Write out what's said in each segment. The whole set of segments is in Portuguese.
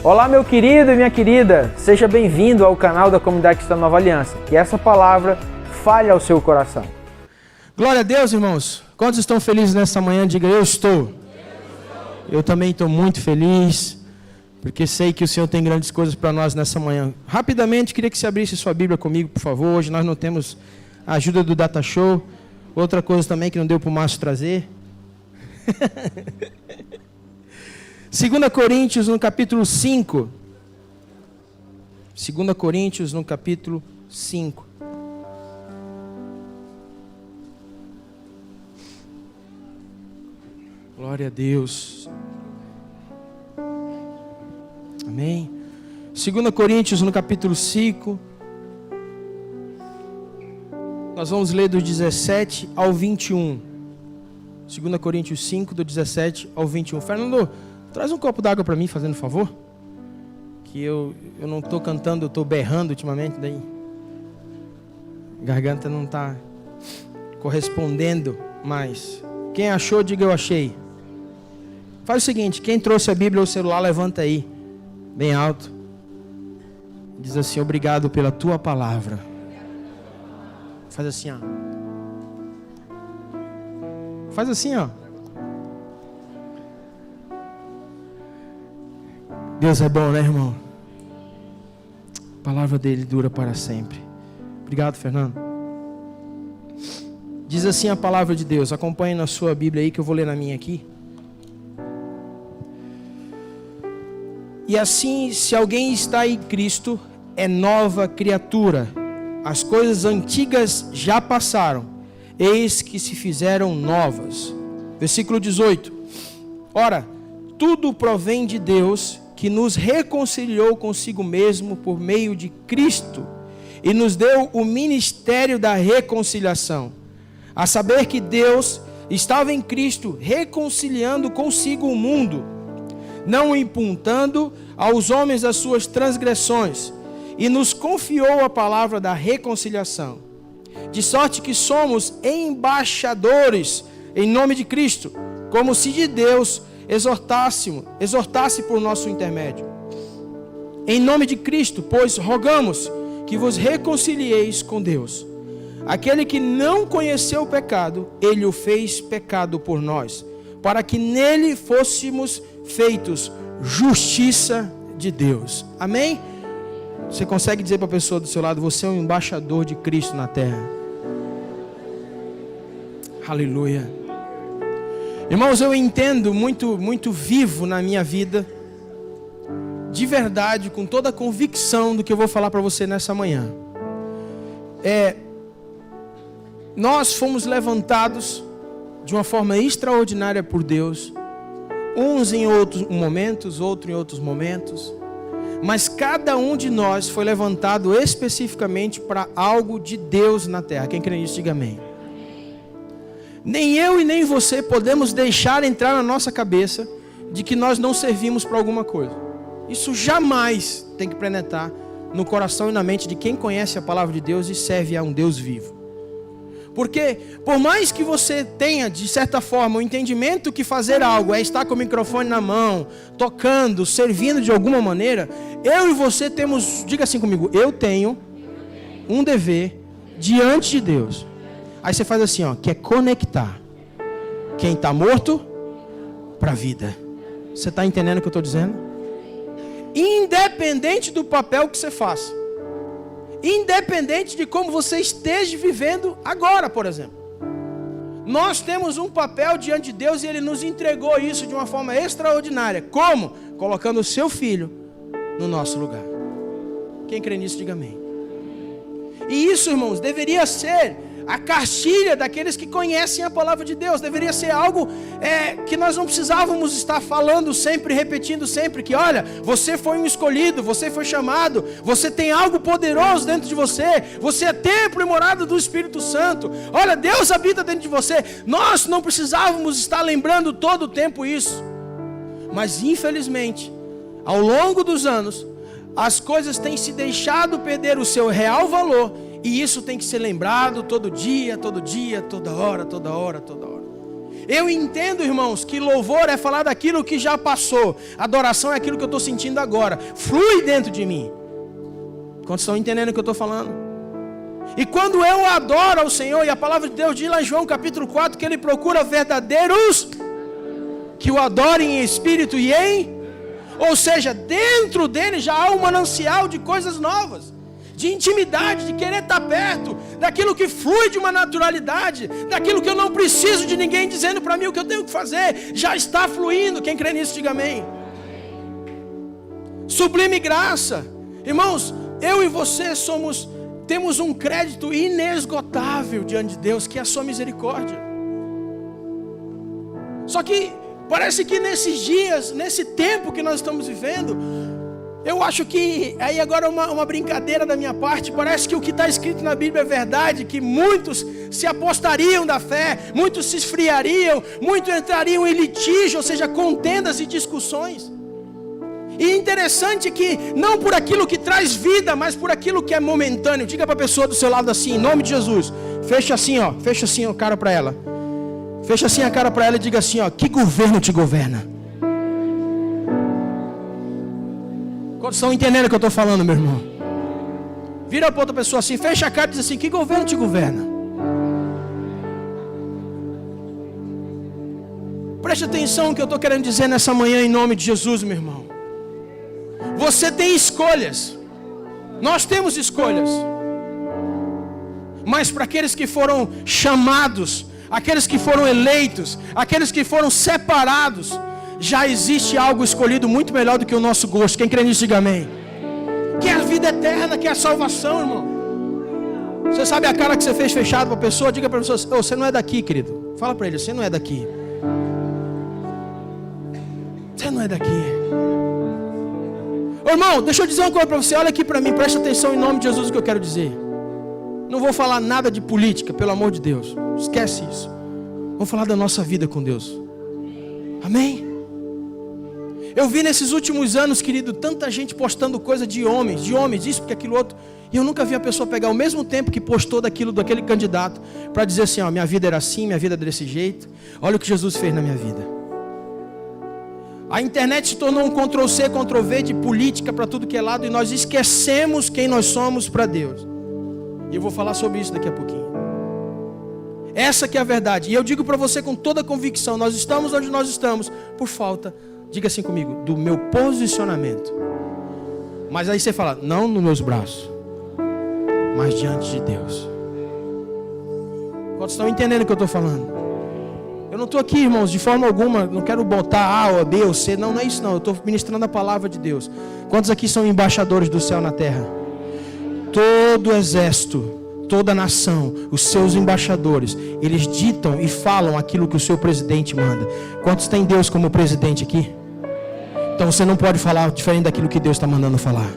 Olá, meu querido e minha querida, seja bem-vindo ao canal da Comunidade Cristã Nova Aliança. Que essa palavra fale ao seu coração. Glória a Deus, irmãos. Quantos estão felizes nessa manhã? Diga, eu estou. Eu também estou muito feliz, porque sei que o Senhor tem grandes coisas para nós nessa manhã. Rapidamente, queria que você abrisse sua Bíblia comigo, por favor. Hoje nós não temos a ajuda do Data Show. Outra coisa também que não deu para o Márcio trazer. 2 Coríntios, no capítulo 5. 2 Coríntios, no capítulo 5. Glória a Deus. Amém. 2 Coríntios, no capítulo 5. Nós vamos ler do 17 ao 21. 2 Coríntios 5, do 17 ao 21. Fernando, traz um copo d'água para mim, fazendo favor. Que eu não estou cantando, eu estou berrando ultimamente. Daí a garganta não está correspondendo mais. Quem achou, diga eu achei. Faz o seguinte, quem trouxe a Bíblia ou o celular, levanta aí, bem alto. Diz assim, obrigado pela tua palavra. Faz assim, ó. Faz assim, ó. Deus é bom, né, irmão? A palavra dele dura para sempre. Obrigado, Fernando. Diz assim a palavra de Deus. Acompanhe na sua Bíblia aí, que eu vou ler na minha aqui. E assim, se alguém está em Cristo, é nova criatura. As coisas antigas já passaram, eis que se fizeram novas. Versículo 18. Ora, tudo provém de Deus, que nos reconciliou consigo mesmo por meio de Cristo, e nos deu o ministério da reconciliação. A saber que Deus estava em Cristo, reconciliando consigo o mundo, não imputando aos homens as suas transgressões, e nos confiou a palavra da reconciliação. De sorte que somos embaixadores em nome de Cristo, como se de Deus exortasse por nosso intermédio. Em nome de Cristo, pois rogamos que vos reconcilieis com Deus. Aquele que não conheceu o pecado, ele o fez pecado por nós, para que nele fôssemos feitos justiça de Deus. Amém? Você consegue dizer para a pessoa do seu lado, você é um embaixador de Cristo na terra. Aleluia. Irmãos, eu entendo muito vivo na minha vida, de verdade, com toda a convicção do que eu vou falar para você nessa manhã. Nós fomos levantados de uma forma extraordinária por Deus, uns em outros momentos, outros em outros momentos, mas cada um de nós foi levantado especificamente para algo de Deus na terra. Quem crê nisso, diga amém. Nem eu e nem você podemos deixar entrar na nossa cabeça de que nós não servimos para alguma coisa. Isso jamais tem que penetrar no coração e na mente de quem conhece a palavra de Deus e serve a um Deus vivo. Porque, por mais que você tenha, de certa forma, o entendimento que fazer algo é estar com o microfone na mão, tocando, servindo de alguma maneira, eu e você temos, diga assim comigo, eu tenho um dever diante de Deus. Aí você faz assim, ó, que é conectar quem está morto para a vida. Você está entendendo o que eu estou dizendo? Independente do papel que você faça. Independente de como você esteja vivendo agora, por exemplo. Nós temos um papel diante de Deus e Ele nos entregou isso de uma forma extraordinária. Como? Colocando o seu filho no nosso lugar. Quem crê nisso, diga amém. E isso, irmãos, deveria ser a cartilha daqueles que conhecem a palavra de Deus. Deveria ser algo que nós não precisávamos estar falando sempre, repetindo sempre, que olha, você foi um escolhido, você foi chamado, você tem algo poderoso dentro de você, você é templo e morada do Espírito Santo, olha, Deus habita dentro de você. Nós não precisávamos estar lembrando todo o tempo isso, mas infelizmente, ao longo dos anos, as coisas têm se deixado perder o seu real valor. E isso tem que ser lembrado todo dia, toda hora. Eu entendo, irmãos, que louvor é falar daquilo que já passou. Adoração é aquilo que eu estou sentindo agora. Flui dentro de mim. Quantos estão entendendo o que eu estou falando? E quando eu adoro ao Senhor, e a palavra de Deus diz lá em João capítulo 4, que Ele procura verdadeiros que o adorem em espírito e em... Ou seja, dentro dele já há um manancial de coisas novas. De intimidade, de querer estar perto, daquilo que flui de uma naturalidade, daquilo que eu não preciso de ninguém dizendo para mim o que eu tenho que fazer, já está fluindo. Quem crê nisso, diga amém. Sublime graça. Irmãos, eu e você temos um crédito inesgotável diante de Deus, que é a sua misericórdia. Só que parece que nesses dias, nesse tempo que nós estamos vivendo, eu acho que, aí agora uma brincadeira da minha parte, parece que o que está escrito na Bíblia é verdade, que muitos se apostariam da fé, muitos se esfriariam, muitos entrariam em litígio, ou seja, contendas e discussões. E interessante que, não por aquilo que traz vida, mas por aquilo que é momentâneo. Diga para a pessoa do seu lado assim, em nome de Jesus, fecha assim a cara para ela. Fecha assim a cara para ela e diga assim, ó, que governo te governa? Quantos estão entendendo o que eu estou falando, meu irmão? Vira para outra pessoa assim, fecha a cara e diz assim, que governo te governa? Preste atenção no que eu estou querendo dizer nessa manhã em nome de Jesus, meu irmão. Você tem escolhas. Nós temos escolhas. Mas para aqueles que foram chamados, aqueles que foram eleitos, aqueles que foram separados, já existe algo escolhido muito melhor do que o nosso gosto. Quem crê nisso, diga amém. Que é a vida eterna, que é a salvação, irmão. Você sabe a cara que você fez fechado para a pessoa? Diga para a pessoa, oh, você não é daqui, querido. Fala para ele, você não é daqui. Você não é daqui. Ô, irmão, deixa eu dizer uma coisa para você. Olha aqui para mim, presta atenção em nome de Jesus o que eu quero dizer. Não vou falar nada de política, pelo amor de Deus. Esquece isso. Vamos falar da nossa vida com Deus. Amém? Eu vi nesses últimos anos, querido, tanta gente postando coisa de homens, isso porque aquilo outro. E eu nunca vi a pessoa pegar o mesmo tempo que postou daquele candidato, para dizer assim, ó, minha vida era assim, minha vida era desse jeito. Olha o que Jesus fez na minha vida. A internet se tornou um Ctrl-C, Ctrl-V de política para tudo que é lado, e nós esquecemos quem nós somos para Deus. E eu vou falar sobre isso daqui a pouquinho. Essa que é a verdade. E eu digo para você com toda convicção, nós estamos onde nós estamos por falta, diga assim comigo, do meu posicionamento. Mas aí você fala, não nos meus braços, mas diante de Deus. Quantos estão entendendo o que eu estou falando? Eu não estou aqui, irmãos, de forma alguma, não quero botar A ou B ou C, não é isso não, eu estou ministrando a palavra de Deus. Quantos aqui são embaixadores do céu na terra? Todo exército, toda nação, os seus embaixadores, eles ditam e falam aquilo que o seu presidente manda. Quantos tem Deus como presidente aqui? Então você não pode falar diferente daquilo que Deus está mandando falar.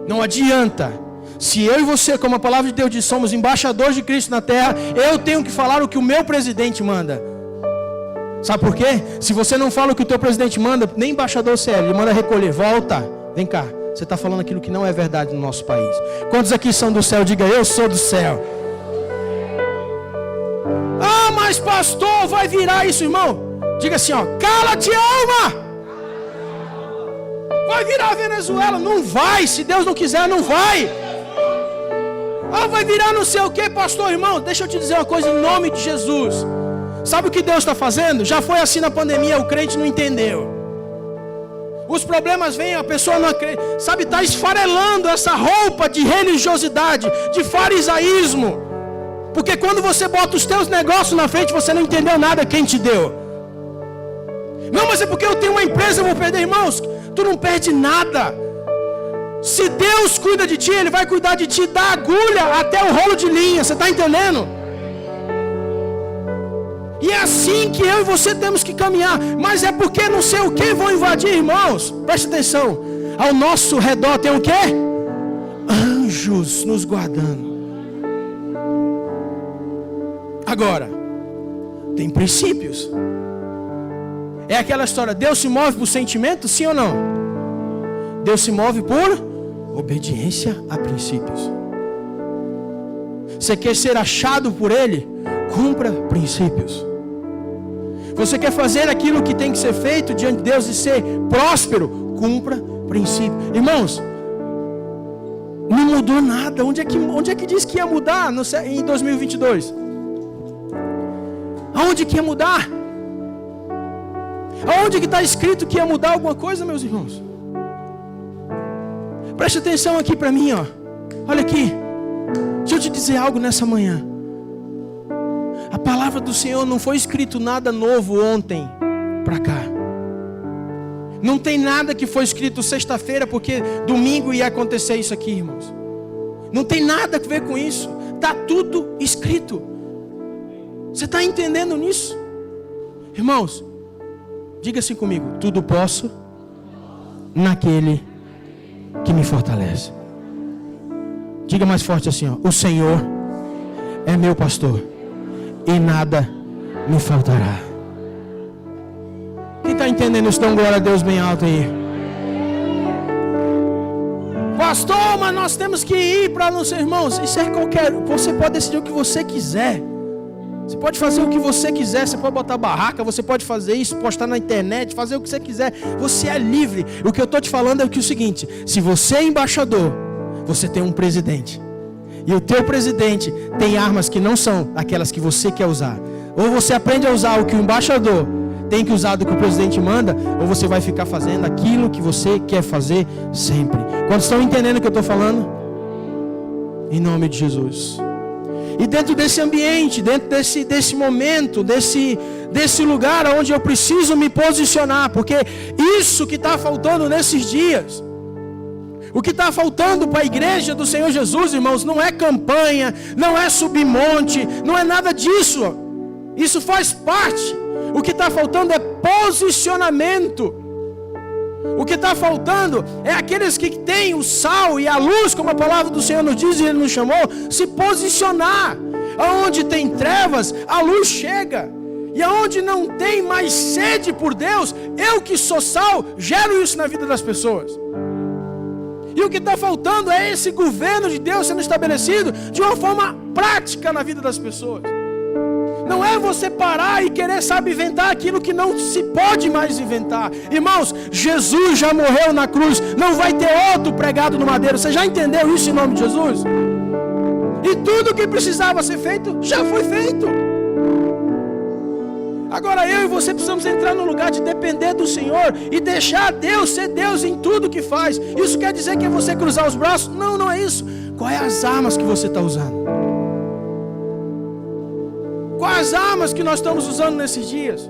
Não adianta. Se eu e você, como a palavra de Deus diz, somos embaixadores de Cristo na terra, eu tenho que falar o que o meu presidente manda. Sabe por quê? Se você não fala o que o teu presidente manda, nem embaixador você é, ele manda recolher, volta, vem cá. Você está falando aquilo que não é verdade no nosso país. Quantos aqui são do céu? Diga, eu sou do céu. Ah, mas pastor, vai virar isso, irmão. Diga assim, ó, cala-te, alma. Vai virar a Venezuela. Não vai, se Deus não quiser, não vai. Ah, vai virar não sei o que, pastor, irmão. Deixa eu te dizer uma coisa em nome de Jesus. Sabe o que Deus está fazendo? Já foi assim na pandemia, o crente não entendeu. Os problemas vêm, a pessoa não acredita. Sabe, está esfarelando essa roupa de religiosidade, de farisaísmo. Porque quando você bota os teus negócios na frente, você não entendeu nada quem te deu. Não, mas é porque eu tenho uma empresa, eu vou perder, irmãos. Tu não perde nada. Se Deus cuida de ti, Ele vai cuidar de ti da agulha até o rolo de linha. Você está entendendo? E é assim que eu e você temos que caminhar. Mas é porque não sei o que vão invadir, irmãos. Preste atenção. Ao nosso redor tem o quê? Anjos nos guardando. Agora, tem princípios. É aquela história, Deus se move por sentimento, sim ou não? Deus se move por obediência a princípios. Você quer ser achado por Ele? Cumpra princípios. Você quer fazer aquilo que tem que ser feito diante de Deus e ser próspero? Cumpra princípios. Irmãos, não mudou nada. Onde é que diz que ia mudar em 2022? Aonde que ia mudar? Aonde que está escrito que ia mudar alguma coisa, meus irmãos? Preste atenção aqui para mim, ó. Olha aqui. Deixa eu te dizer algo nessa manhã. A palavra do Senhor não foi escrito nada novo ontem para cá. Não tem nada que foi escrito sexta-feira porque domingo ia acontecer isso aqui, irmãos. Não tem nada a ver com isso. Está tudo escrito. Você está entendendo nisso? Irmãos, diga assim comigo: tudo posso naquele que me fortalece. Diga mais forte assim, ó: o Senhor é meu pastor e nada me faltará. Quem está entendendo isso? Dá um glória a Deus bem alto aí. Pastor, mas nós temos que ir para não ser, irmãos, isso é qualquer. Você pode decidir o que você quiser. Você pode fazer o que você quiser. Você pode botar barraca, você pode fazer isso, postar na internet, fazer o que você quiser. Você é livre. O que eu estou te falando é o seguinte: se você é embaixador, você tem um presidente. E o teu presidente tem armas que não são aquelas que você quer usar. Ou você aprende a usar o que o embaixador tem que usar do que o presidente manda, ou você vai ficar fazendo aquilo que você quer fazer sempre. Quantos estão entendendo o que eu estou falando? Em nome de Jesus. E dentro desse ambiente, dentro desse momento, desse lugar onde eu preciso me posicionar, porque isso que está faltando nesses dias, o que está faltando para a igreja do Senhor Jesus, irmãos, não é campanha, não é subir monte, não é nada disso. Isso faz parte. O que está faltando é posicionamento. O que está faltando é aqueles que têm o sal e a luz, como a palavra do Senhor nos diz e Ele nos chamou, se posicionar. Aonde tem trevas, a luz chega. E aonde não tem mais sede por Deus, eu que sou sal, gero isso na vida das pessoas. E o que está faltando é esse governo de Deus sendo estabelecido de uma forma prática na vida das pessoas. Não é você parar e querer, inventar aquilo que não se pode mais inventar. Irmãos, Jesus já morreu na cruz. Não vai ter outro pregado no madeiro. Você já entendeu isso em nome de Jesus? E tudo que precisava ser feito, já foi feito. Agora eu e você precisamos entrar no lugar de depender do Senhor e deixar Deus ser Deus em tudo que faz. Isso quer dizer que é você cruzar os braços? Não, não é isso. Quais as armas que você está usando? Quais armas que nós estamos usando nesses dias?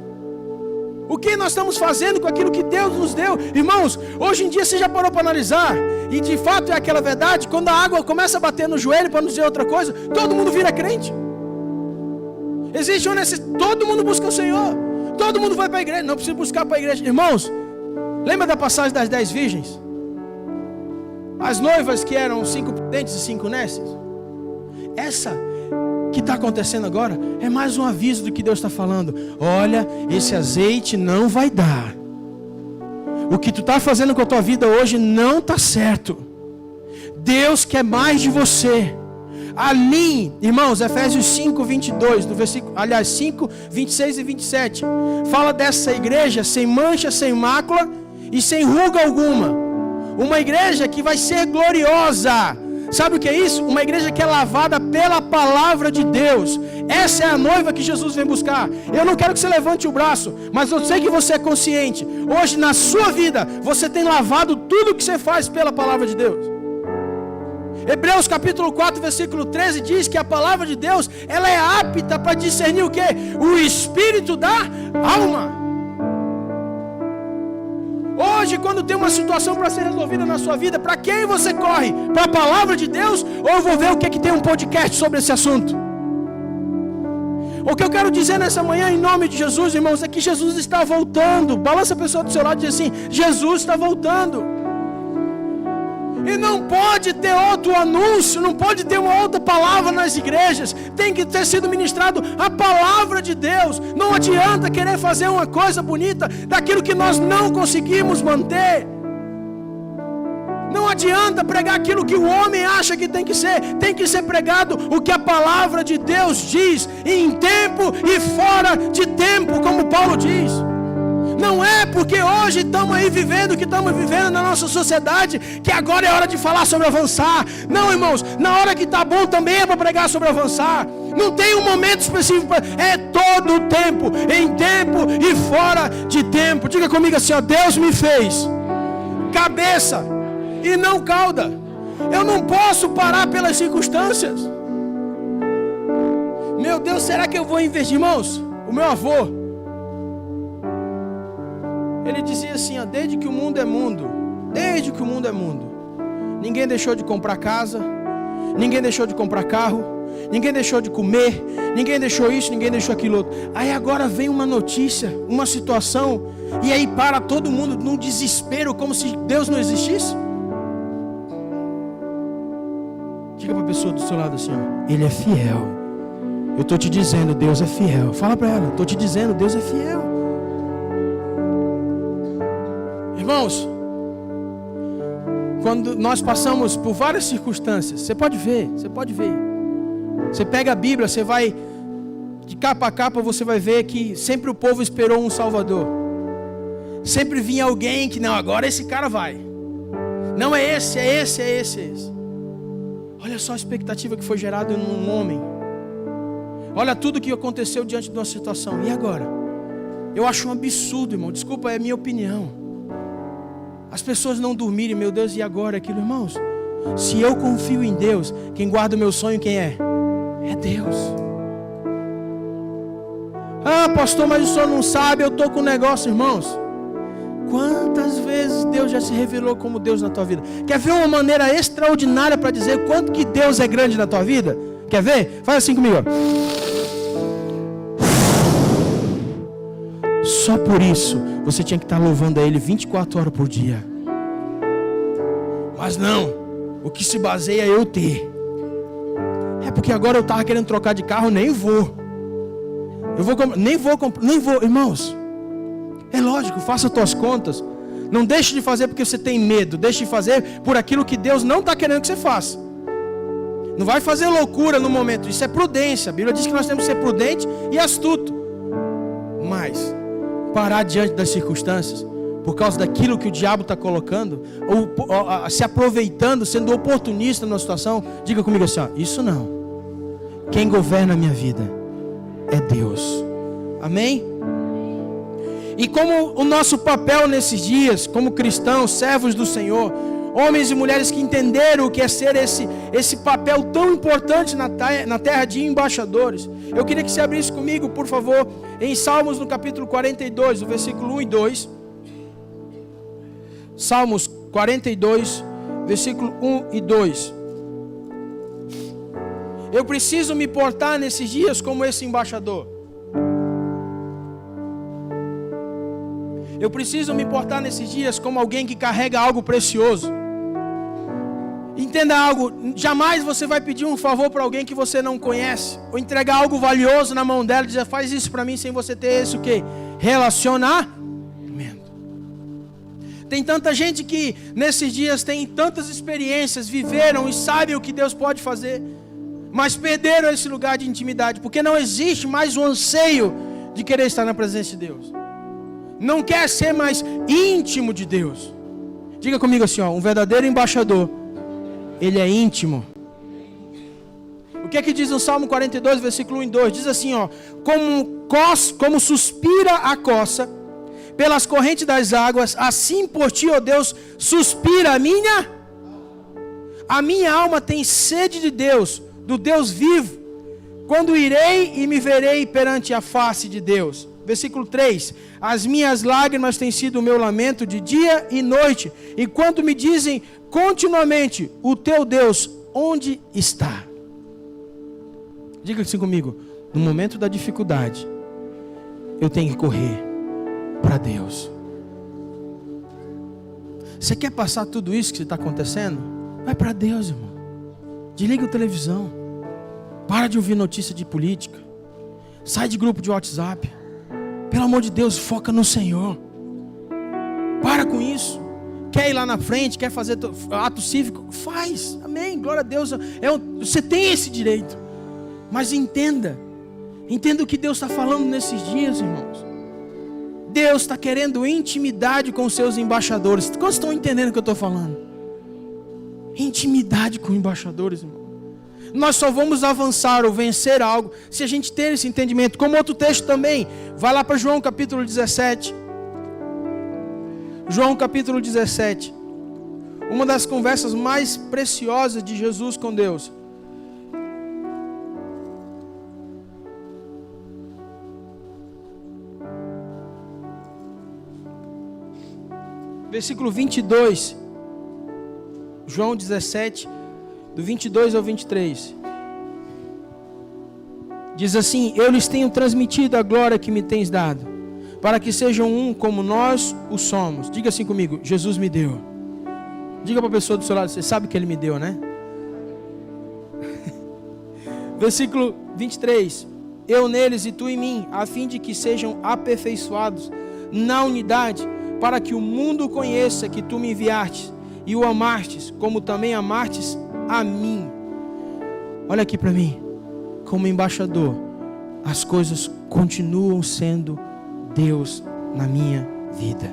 O que nós estamos fazendo com aquilo que Deus nos deu? Irmãos, hoje em dia você já parou para analisar? E de fato é aquela verdade, quando a água começa a bater no joelho, para não dizer outra coisa, todo mundo vira crente. Existe uma necessidade, todo mundo busca o Senhor. Todo mundo vai para a igreja, não precisa buscar para a igreja. Irmãos, lembra da passagem das 10 virgens? As noivas que eram 5 prudentes e 5 nécias? Essa que está acontecendo agora é mais um aviso do que Deus está falando. Olha, esse azeite não vai dar. O que tu está fazendo com a tua vida hoje não está certo. Deus quer mais de você. Ali, irmãos, Efésios 5, 22, do versículo, 5, 26 e 27, fala dessa igreja sem mancha, sem mácula e sem ruga alguma. Uma igreja que vai ser gloriosa. Sabe o que é isso? Uma igreja que é lavada pela palavra de Deus. Essa é a noiva que Jesus vem buscar. Eu não quero que você levante o braço, mas eu sei que você é consciente. Hoje na sua vida, você tem lavado tudo que você faz pela palavra de Deus. Hebreus capítulo 4, versículo 13 diz que a palavra de Deus, ela é apta para discernir o quê? O espírito da alma. Hoje, quando tem uma situação para ser resolvida na sua vida, para quem você corre? Para a palavra de Deus? Ou eu vou ver o que é que tem um podcast sobre esse assunto? O que eu quero dizer nessa manhã, em nome de Jesus, irmãos, é que Jesus está voltando. Balança a pessoa do seu lado e diz assim: Jesus está voltando. E não pode ter outro anúncio, não pode ter uma outra palavra nas igrejas. Tem que ter sido ministrado a palavra de Deus. Não adianta querer fazer uma coisa bonita daquilo que nós não conseguimos manter. Não adianta pregar aquilo que o homem acha que tem que ser pregado o que a palavra de Deus diz, em tempo e fora de tempo, como Paulo diz. Não é porque hoje estamos aí vivendo o que estamos vivendo na nossa sociedade, que agora é hora de falar sobre avançar. Não, irmãos, na hora que está bom também é para pregar sobre avançar. Não tem um momento específico, é todo o tempo, em tempo e fora de tempo. Diga comigo assim, ó, Deus me fez cabeça e não cauda. Eu não posso parar pelas circunstâncias. Meu Deus, será que eu vou investir? Irmãos, o meu avô, ele dizia assim, ó, desde que o mundo é mundo, ninguém deixou de comprar casa, ninguém deixou de comprar carro, ninguém deixou de comer, ninguém deixou isso, ninguém deixou aquilo outro. Aí agora vem uma notícia, uma situação, e aí para todo mundo num desespero, como se Deus não existisse. Diga para a pessoa do seu lado assim, ó, Ele é fiel. Eu estou te dizendo, Deus é fiel. Fala para ela, estou te dizendo, Deus é fiel. Irmãos, quando nós passamos por várias circunstâncias, você pode ver. Você pega a Bíblia, você vai de capa a capa, você vai ver que sempre o povo esperou um Salvador. Sempre vinha alguém que, não, agora esse cara vai. Não é esse. Olha só a expectativa que foi gerada num homem. Olha tudo que aconteceu diante de uma situação. E agora? Eu acho um absurdo, irmão. Desculpa, é minha opinião. As pessoas não dormirem, meu Deus, e agora aquilo, irmãos? Se eu confio em Deus, quem guarda o meu sonho, quem é? É Deus. Ah, pastor, mas o senhor não sabe, eu estou com um negócio, irmãos. Quantas vezes Deus já se revelou como Deus na tua vida? Quer ver uma maneira extraordinária para dizer quanto que Deus é grande na tua vida? Quer ver? Faz assim comigo, ó. Só por isso você tinha que estar louvando a Ele 24 horas por dia. Mas não, o que se baseia é eu ter. É porque agora eu estava querendo trocar de carro, nem vou. Nem vou, irmãos. É lógico, faça as tuas contas. Não deixe de fazer porque você tem medo. Deixe de fazer por aquilo que Deus não está querendo que você faça. Não vai fazer loucura no momento. Isso é prudência. A Bíblia diz que nós temos que ser prudente e astuto. Mas parar diante das circunstâncias, por causa daquilo que o diabo está colocando, ou se aproveitando, sendo oportunista numa situação, diga comigo assim, ó, isso não. Quem governa a minha vida é Deus. Amém? E como o nosso papel nesses dias, como cristãos, servos do Senhor, homens e mulheres que entenderam o que é ser esse papel tão importante na terra de embaixadores. Eu queria que você abrisse comigo, por favor, em Salmos no capítulo 42, o versículo 1 e 2. Salmos 42, versículo 1 e 2. Eu preciso me portar nesses dias como esse embaixador. Eu preciso me portar nesses dias como alguém que carrega algo precioso. Entenda algo, jamais você vai pedir um favor para alguém que você não conhece, ou entregar algo valioso na mão dela e dizer, faz isso para mim, sem você ter esse o quê? Relacionamento. Tem tanta gente que nesses dias tem tantas experiências, viveram e sabem o que Deus pode fazer, mas perderam esse lugar de intimidade, porque não existe mais o anseio de querer estar na presença de Deus. Não quer ser mais íntimo de Deus. Diga comigo assim, ó, um verdadeiro embaixador, ele é íntimo. O que é que diz no Salmo 42, versículo 1 e 2? Diz assim, ó, como suspira a coça pelas correntes das águas, assim por ti, ó Deus, suspira a minha alma tem sede de Deus, do Deus vivo. Quando irei e me verei perante a face de Deus. Versículo 3, as minhas lágrimas têm sido o meu lamento de dia e noite, enquanto me dizem continuamente, o teu Deus, onde está? Diga assim comigo, no momento da dificuldade, eu tenho que correr para Deus. Você quer passar tudo isso que está acontecendo? Vai para Deus, irmão. Desliga a televisão. Para de ouvir notícia de política. Sai de grupo de WhatsApp. Pelo amor de Deus, foca no Senhor. Para com isso. quer ir lá na frente, quer fazer ato cívico, faz, amém, glória a Deus, você tem esse direito, mas entenda o que Deus está falando nesses dias, irmãos. Deus está querendo intimidade com os seus embaixadores. Quantos estão entendendo o que eu estou falando? Intimidade com embaixadores, irmão. Nós só vamos avançar ou vencer algo se a gente ter esse entendimento. Como outro texto também, vai lá para João capítulo 17. João capítulo 17. Uma das conversas mais preciosas de Jesus com Deus. Versículo 22. João 17, do 22 ao 23. Diz assim: eu lhes tenho transmitido a glória que me tens dado, para que sejam um como nós o somos. Diga assim comigo: Jesus me deu. Diga para a pessoa do seu lado: você sabe que Ele me deu, né? Versículo 23. Eu neles e tu em mim, a fim de que sejam aperfeiçoados na unidade, para que o mundo conheça que tu me enviastes e o amastes, como também amastes a mim. Olha aqui para mim. Como embaixador, as coisas continuam sendo Deus na minha vida.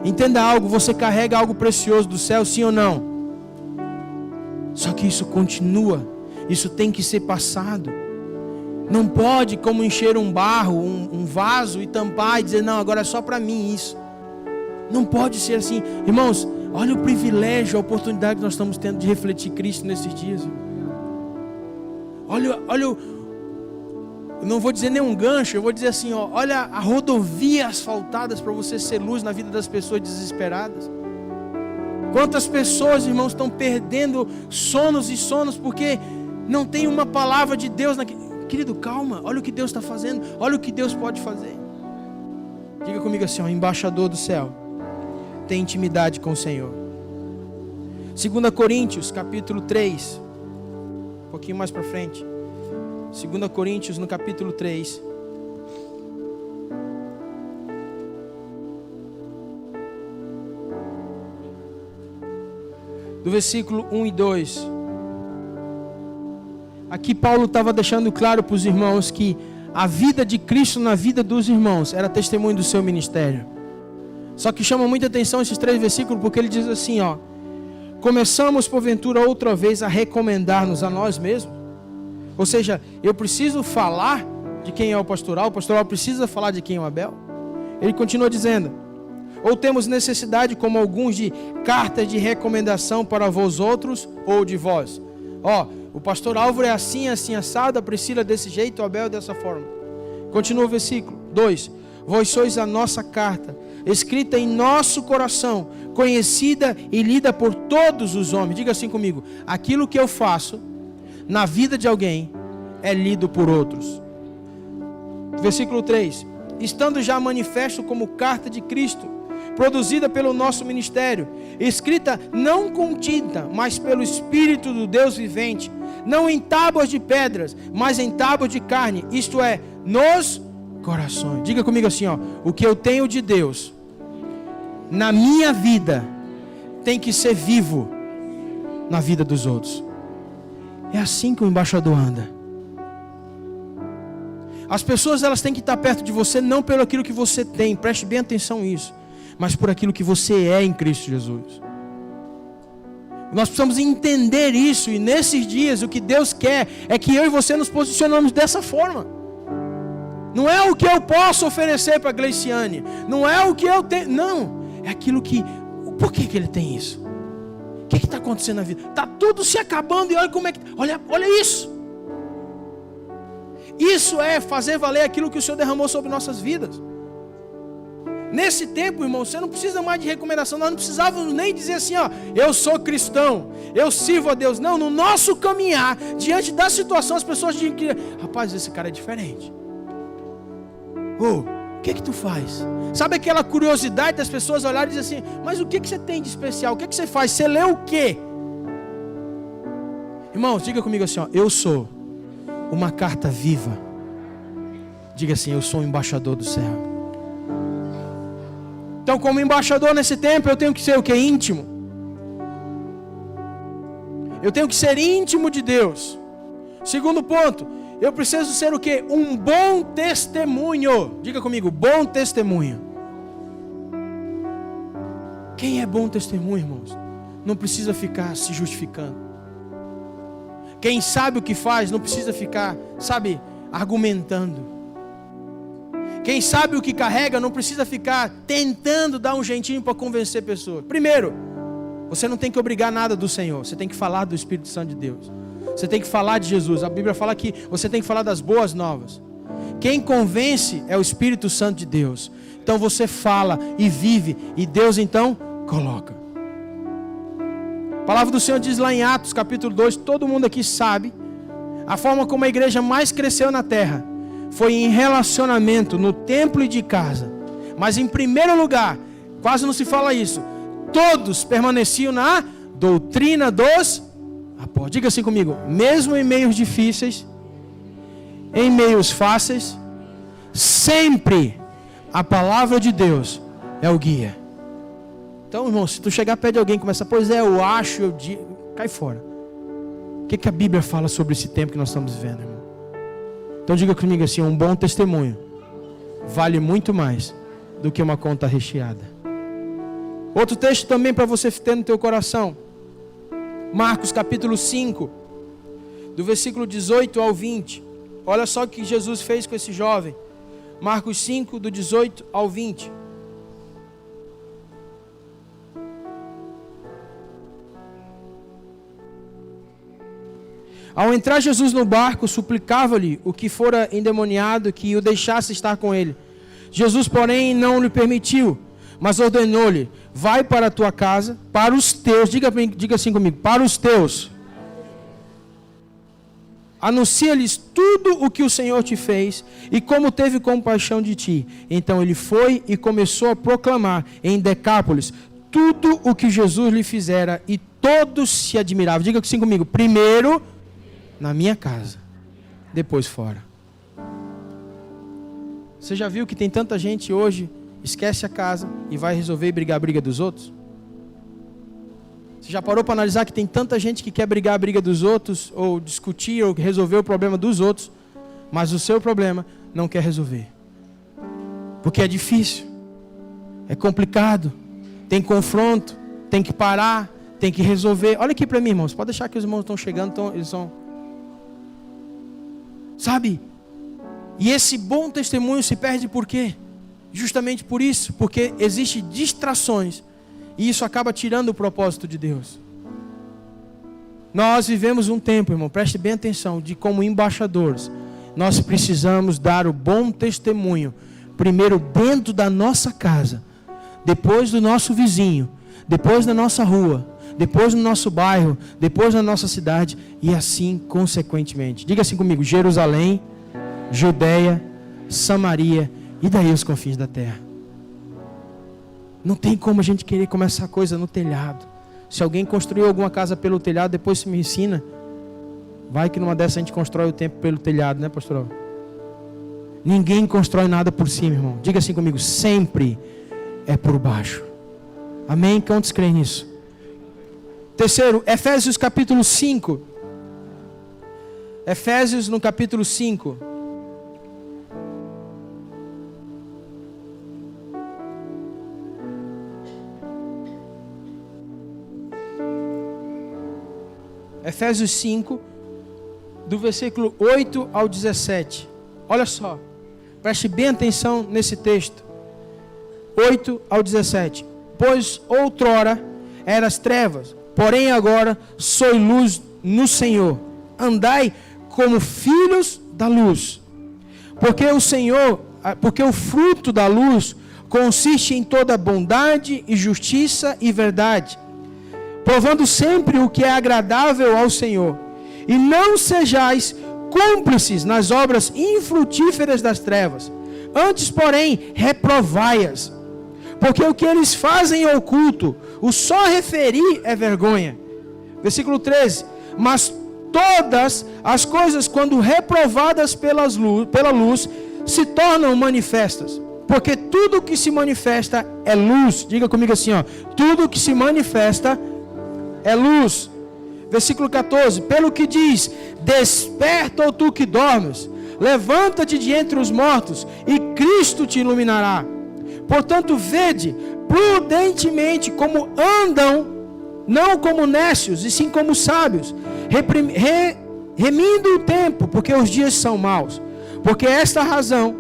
Entenda algo, você carrega algo precioso do céu, sim ou não? Só que isso continua, isso tem que ser passado. Não pode como encher um barro, um vaso e tampar e dizer, não, agora é só para mim isso. Não pode ser assim. Irmãos, olha o privilégio, a oportunidade que nós estamos tendo de refletir Cristo nesses dias. Olha, eu não vou dizer nenhum gancho, eu vou dizer assim, ó, olha a rodovia asfaltadas para você ser luz na vida das pessoas desesperadas. Quantas pessoas, irmãos, estão perdendo sonos e sonos porque não tem uma palavra de Deus naquele... Querido, calma, olha o que Deus está fazendo, olha o que Deus pode fazer. Diga comigo assim, ó, embaixador do céu, tem intimidade com o Senhor. 2 Coríntios, capítulo 3, um pouquinho mais para frente. 2 Coríntios, no capítulo 3. Do versículo 1 e 2. Aqui Paulo estava deixando claro para os irmãos que a vida de Cristo na vida dos irmãos era testemunho do seu ministério. Só que chama muita atenção esses 3 versículos, porque ele diz assim, ó: começamos porventura outra vez a recomendar-nos a nós mesmos. Ou seja, eu preciso falar de quem é o pastoral precisa falar de quem é o Abel. Ele continua dizendo: ou temos necessidade, como alguns, de cartas de recomendação para vós outros ou de vós. Ó, o pastor Álvaro é assim, assim assado, a Priscila desse jeito, o Abel dessa forma. Continua o versículo 2: vós sois a nossa carta, escrita em nosso coração, conhecida e lida por todos os homens. Diga assim comigo: aquilo que eu faço na vida de alguém é lido por outros. Versículo 3: estando já manifesto como carta de Cristo, produzida pelo nosso ministério, escrita não com tinta, mas pelo Espírito do Deus vivente, não em tábuas de pedras, mas em tábuas de carne, isto é, nos corações. Diga comigo assim, ó: o que eu tenho de Deus na minha vida tem que ser vivo na vida dos outros. É assim que o embaixador anda. As pessoas, elas têm que estar perto de você não pelo aquilo que você tem, preste bem atenção nisso, mas por aquilo que você é em Cristo Jesus. Nós precisamos entender isso, e nesses dias o que Deus quer é que eu e você nos posicionamos dessa forma. Não é o que eu posso oferecer para a Gleiciane, não é o que eu tenho, não, é aquilo que, por que ele tem isso? O que está acontecendo na vida? Está tudo se acabando e olha como é que, olha isso. Isso é fazer valer aquilo que o Senhor derramou sobre nossas vidas. Nesse tempo, irmão, você não precisa mais de recomendação. Nós não precisávamos nem dizer assim, ó, eu sou cristão, eu sirvo a Deus. Não, no nosso caminhar, diante da situação, as pessoas dizem que, rapaz, esse cara é diferente. O que tu faz? Sabe aquela curiosidade das pessoas olharem e dizer assim, mas o que você tem de especial? O que você faz? Você lê o quê? Irmãos, diga comigo assim, ó, eu sou uma carta viva. Diga assim, eu sou um embaixador do céu. Então, como embaixador nesse tempo, eu tenho que ser o que? Íntimo. Eu tenho que ser íntimo de Deus. Segundo ponto, eu preciso ser o que? Um bom testemunho. Diga comigo, bom testemunho. Quem é bom testemunho, irmãos? Não precisa ficar se justificando. Quem sabe o que faz, não precisa ficar, argumentando. Quem sabe o que carrega, não precisa ficar tentando dar um jeitinho para convencer pessoas. Primeiro, você não tem que obrigar nada do Senhor. Você tem que falar do Espírito Santo de Deus. Você tem que falar de Jesus. A Bíblia fala que você tem que falar das boas novas. Quem convence é o Espírito Santo de Deus. Então você fala e vive, e Deus então coloca. A palavra do Senhor diz lá em Atos capítulo 2, todo mundo aqui sabe, a forma como a igreja mais cresceu na terra foi em relacionamento, no templo e de casa. Mas em primeiro lugar, quase não se fala isso, todos permaneciam na doutrina dos apóstolos. Diga assim comigo, mesmo em meios difíceis, em meios fáceis, sempre a palavra de Deus é o guia. Então, irmão, se tu chegar perto de alguém e começar, pois é, eu acho, eu digo, cai fora. O que a Bíblia fala sobre esse tempo que nós estamos vivendo, irmão? Então diga comigo assim, um bom testemunho vale muito mais do que uma conta recheada. Outro texto também para você ter no teu coração. Marcos capítulo 5, do versículo 18 ao 20. Olha só o que Jesus fez com esse jovem. Marcos 5, do 18 ao 20. Ao entrar Jesus no barco, suplicava-lhe o que fora endemoniado que o deixasse estar com ele. Jesus, porém, não lhe permitiu, mas ordenou-lhe, vai para a tua casa, para os teus, diga assim comigo, para os teus. Anuncia-lhes tudo o que o Senhor te fez e como teve compaixão de ti. Então ele foi e começou a proclamar em Decápolis tudo o que Jesus lhe fizera e todos se admiravam. Diga assim comigo, primeiro na minha casa, depois fora. Você já viu que tem tanta gente hoje, esquece a casa e vai resolver brigar a briga dos outros? Você já parou para analisar que tem tanta gente que quer brigar a briga dos outros, ou discutir, ou resolver o problema dos outros, mas o seu problema não quer resolver? Porque é difícil, é complicado, tem confronto, tem que parar, tem que resolver. Olha aqui para mim, irmãos, pode deixar que os irmãos estão chegando, eles são... Sabe? E esse bom testemunho se perde por quê? Justamente por isso, porque existem distrações e isso acaba tirando o propósito de Deus. Nós vivemos um tempo, irmão, preste bem atenção, de como embaixadores, nós precisamos dar o bom testemunho, primeiro dentro da nossa casa, depois do nosso vizinho, depois da nossa rua, depois no nosso bairro, depois na nossa cidade e assim consequentemente. Diga assim comigo, Jerusalém, Judeia, Samaria e daí os confins da terra. Não tem como a gente querer começar a coisa no telhado. Se alguém construiu alguma casa pelo telhado, depois se me ensina. Vai que numa dessa a gente constrói o templo pelo telhado, né, pastor? Ninguém constrói nada por cima, irmão. Diga assim comigo, sempre é por baixo. Amém? Quantos creem nisso? Terceiro, Efésios capítulo 5. Efésios no capítulo 5. Efésios 5, do versículo 8 ao 17. Olha só, preste bem atenção nesse texto. 8 ao 17. Pois outrora eras trevas, porém agora sois luz no Senhor. Andai como filhos da luz. Porque o fruto da luz consiste em toda bondade e justiça e verdade, provando sempre o que é agradável ao Senhor. E não sejais cúmplices nas obras infrutíferas das trevas. Antes, porém, reprovai-as. Porque o que eles fazem em oculto, o só referir é vergonha. Versículo 13. Mas todas as coisas, quando reprovadas pela luz, se tornam manifestas. Porque tudo que se manifesta é luz. Diga comigo assim, ó. Tudo que se manifesta é luz. Versículo 14. Pelo que diz: desperta, ó tu que dormes, levanta-te de entre os mortos, e Cristo te iluminará. Portanto, vede prudentemente como andam, não como nécios, e sim como sábios, remindo o tempo, porque os dias são maus. Porque esta razão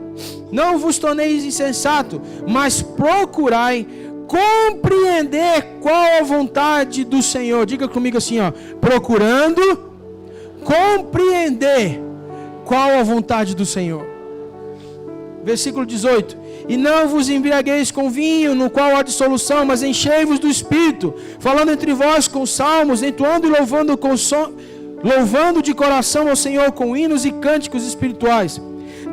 não vos torneis insensato, mas procurai compreender qual a vontade do Senhor. Diga comigo assim, ó. Procurando compreender qual a vontade do Senhor. Versículo 18. E não vos embriagueis com vinho, no qual há dissolução, mas enchei-vos do Espírito, falando entre vós com salmos, entoando e louvando de coração ao Senhor com hinos e cânticos espirituais,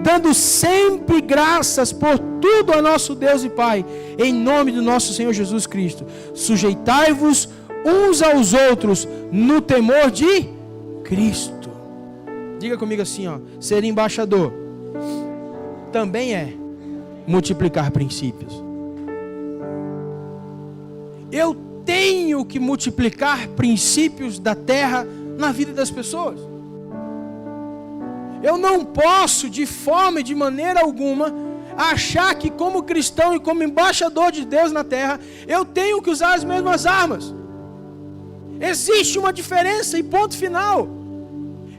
dando sempre graças por tudo a nosso Deus e Pai, em nome do nosso Senhor Jesus Cristo. Sujeitai-vos uns aos outros no temor de Cristo. Diga comigo assim, ó. Ser embaixador também é multiplicar princípios. Eu tenho que multiplicar princípios da terra na vida das pessoas. Eu não posso, de forma e de maneira alguma, achar que como cristão e como embaixador de Deus na terra, eu tenho que usar as mesmas armas. Existe uma diferença e ponto final.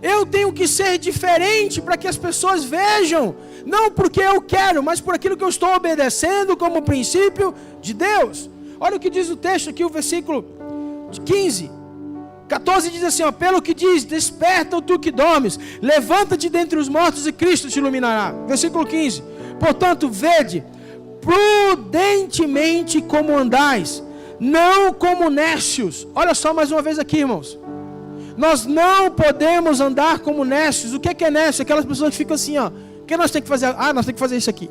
Eu tenho que ser diferente para que as pessoas vejam, não porque eu quero, mas por aquilo que eu estou obedecendo como princípio de Deus. Olha o que diz o texto aqui, o versículo 15. 14 diz assim, ó, pelo que diz: desperta, tu que dormes, levanta-te dentre os mortos e Cristo te iluminará. Versículo 15. Portanto, vede prudentemente como andais, não como nécios. Olha só mais uma vez aqui, irmãos. Nós não podemos andar como nécios. O que é nécio? Aquelas pessoas que ficam assim, ó. O que nós temos que fazer? Ah, nós temos que fazer isso aqui.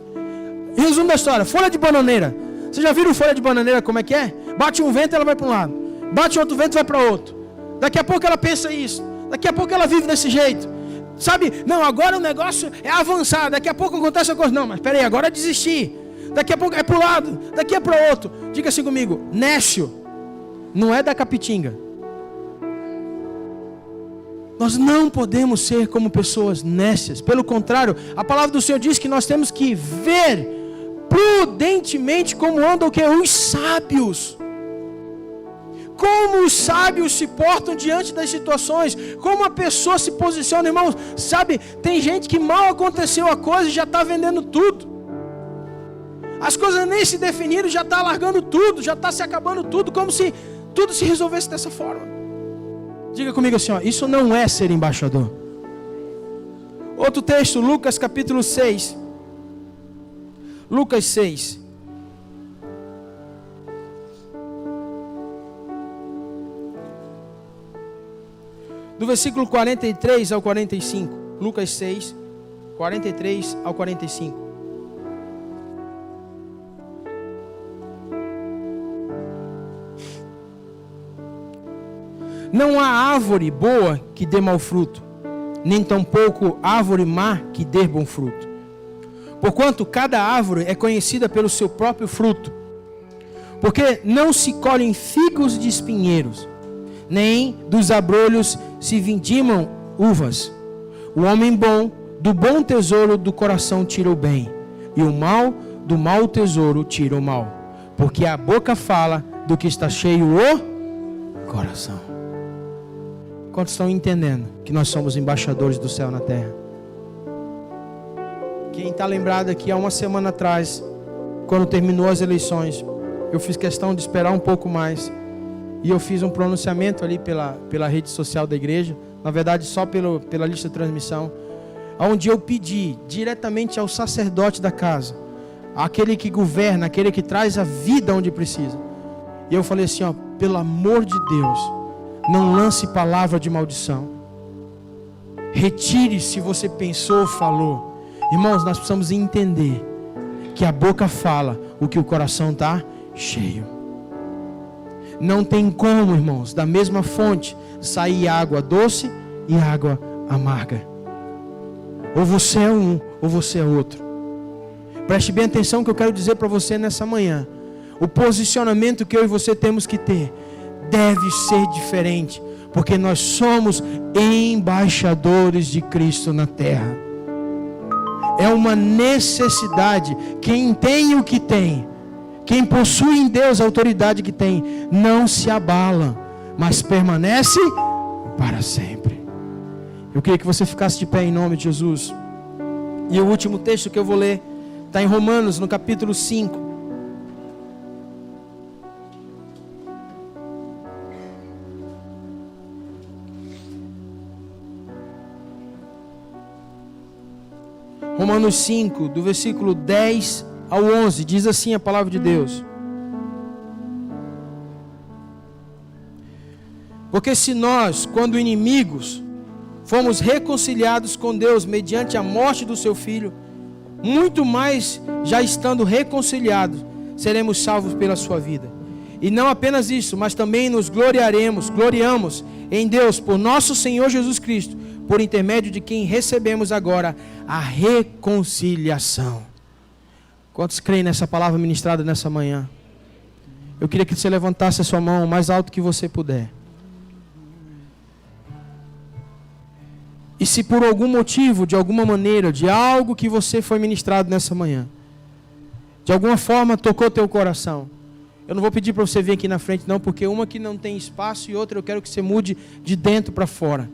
Resumo da história: folha de bananeira. Vocês já viram folha de bananeira como é que é? Bate um vento, ela vai para um lado. Bate outro vento, vai para outro. Daqui a pouco ela pensa isso. Daqui a pouco ela vive desse jeito. Sabe? Não, agora o negócio é avançar. Daqui a pouco acontece a coisa. Não, mas peraí, agora é desistir. Daqui a pouco é para o lado. Daqui é para o outro. Diga assim comigo: nécio não é da Capitinga. Nós não podemos ser como pessoas nécias. Pelo contrário, a palavra do Senhor diz que nós temos que ver prudentemente como andam o que? Os sábios. Como os sábios se portam diante das situações. Como a pessoa se posiciona, irmãos. Sabe, tem gente que mal aconteceu a coisa e já está vendendo tudo. As coisas nem se definiram, já está largando tudo, já está se acabando tudo, como se tudo se resolvesse dessa forma. Diga comigo assim, ó, isso não é ser embaixador. Outro texto, Lucas capítulo 6. Lucas 6. Do versículo 43 ao 45. Lucas 6, 43 ao 45. Não há árvore boa que dê mau fruto, nem tampouco árvore má que dê bom fruto. Porquanto cada árvore é conhecida pelo seu próprio fruto. Porque não se colhem figos de espinheiros, nem dos abrolhos se vindimam uvas. O homem bom, do bom tesouro do coração tira o bem, e o mal, do mau tesouro tira o mal. Porque a boca fala do que está cheio o coração. Quantos estão entendendo que nós somos embaixadores do céu na terra? Quem está lembrado aqui, há uma semana atrás, quando terminou as eleições, eu fiz questão de esperar um pouco mais. E eu fiz um pronunciamento ali pela rede social da igreja, na verdade só pela lista de transmissão, onde eu pedi diretamente ao sacerdote da casa, aquele que governa, aquele que traz a vida onde precisa. E eu falei assim, ó, pelo amor de Deus, não lance palavra de maldição. Retire se você pensou ou falou. Irmãos, nós precisamos entender que a boca fala o que o coração está cheio. Não tem como, irmãos, da mesma fonte sair água doce e água amarga. Ou você é um, ou você é outro. Preste bem atenção que eu quero dizer para você nessa manhã. O posicionamento que eu e você temos que ter deve ser diferente, porque nós somos embaixadores de Cristo na terra. É uma necessidade. Quem tem o que tem, quem possui em Deus a autoridade que tem, não se abala, mas permanece para sempre. Eu queria que você ficasse de pé em nome de Jesus. E o último texto que eu vou ler está em Romanos, no capítulo 5. Romanos 5, do versículo 10 ao 11, diz assim a palavra de Deus: porque se nós, quando inimigos, fomos reconciliados com Deus mediante a morte do seu Filho, muito mais, já estando reconciliados, seremos salvos pela sua vida. E não apenas isso, mas também nos gloriamos em Deus, por nosso Senhor Jesus Cristo, por intermédio de quem recebemos agora a reconciliação. Quantos creem nessa palavra ministrada nessa manhã? Eu queria que você levantasse a sua mão o mais alto que você puder. E se por algum motivo, de alguma maneira, de algo que você foi ministrado nessa manhã, de alguma forma tocou teu coração, eu não vou pedir para você vir aqui na frente não, porque uma que não tem espaço e outra eu quero que você mude de dentro para fora.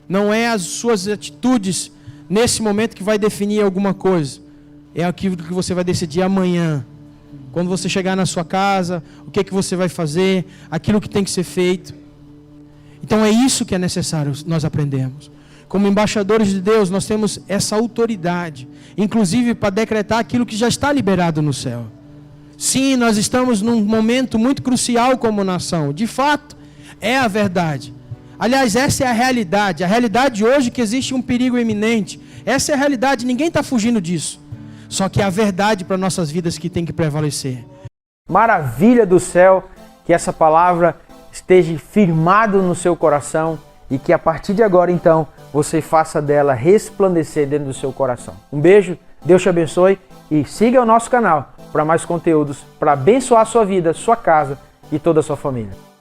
Não é as suas atitudes nesse momento que vai definir alguma coisa. É aquilo que você vai decidir amanhã. Quando você chegar na sua casa, o que é que você vai fazer, aquilo que tem que ser feito. Então é isso que é necessário nós aprendermos. Como embaixadores de Deus, nós temos essa autoridade, inclusive para decretar aquilo que já está liberado no céu. Sim, nós estamos num momento muito crucial como nação. De fato, é a verdade. Aliás, essa é a realidade. A realidade hoje é que existe um perigo iminente. Essa é a realidade, ninguém está fugindo disso. Só que é a verdade para nossas vidas que tem que prevalecer. Maravilha do céu, que essa palavra esteja firmado no seu coração e que a partir de agora, então, você faça dela resplandecer dentro do seu coração. Um beijo, Deus te abençoe e siga o nosso canal para mais conteúdos para abençoar a sua vida, sua casa e toda a sua família.